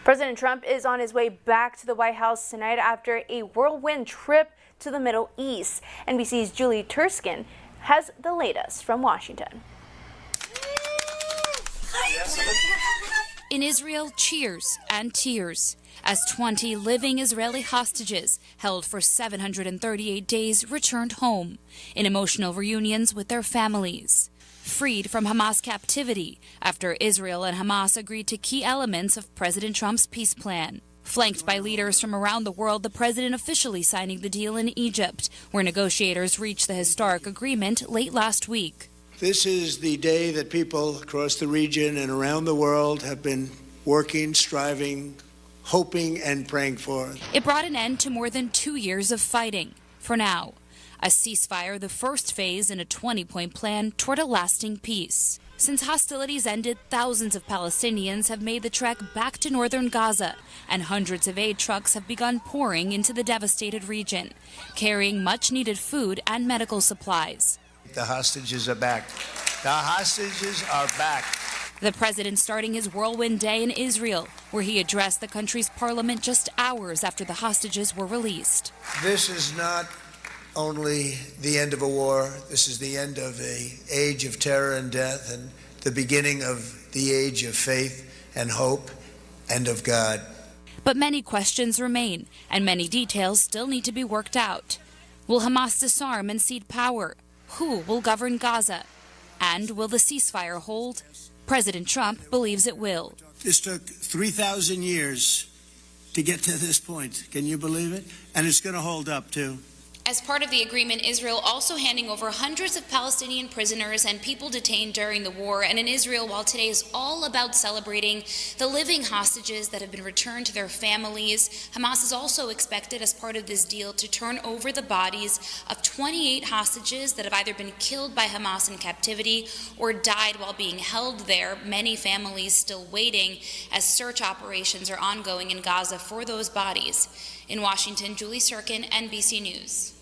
President Trump is on his way back to the White House tonight after a whirlwind trip to the Middle East. NBC's Julie Turskin has the latest from Washington. In Israel, cheers and tears as 20 living Israeli hostages held for 738 days returned home in emotional reunions with their families. Freed from Hamas captivity after Israel and Hamas agreed to key elements of President Trump's peace plan. Flanked by leaders from around the world, the president officially signing the deal in Egypt, where negotiators reached the historic agreement late last week. This is the day that people across the region and around the world have been working, striving, hoping, and praying for. It brought an end to more than 2 years of fighting. For now, a ceasefire, the first phase in a 20-point plan toward a lasting peace. Since hostilities ended, thousands of Palestinians have made the trek back to northern Gaza, and hundreds of aid trucks have begun pouring into the devastated region, carrying much-needed food and medical supplies. The hostages are back. The hostages are back. The president starting his whirlwind day in Israel, where he addressed the country's parliament just hours after the hostages were released. This is not only the end of a war. This is the end of an age of terror and death and the beginning of the age of faith and hope and of God. But many questions remain, and many details still need to be worked out. Will Hamas disarm and cede power? Who will govern Gaza? And will the ceasefire hold? President Trump believes it will. This took 3,000 years to get to this point. Can you believe it? And it's going to hold up, too. As part of the agreement, Israel also handing over hundreds of Palestinian prisoners and people detained during the war. And in Israel, while today is all about celebrating the living hostages that have been returned to their families, Hamas is also expected as part of this deal to turn over the bodies of 28 hostages that have either been killed by Hamas in captivity or died while being held there, many families still waiting as search operations are ongoing in Gaza for those bodies. In Washington, Julie Turskin, NBC News.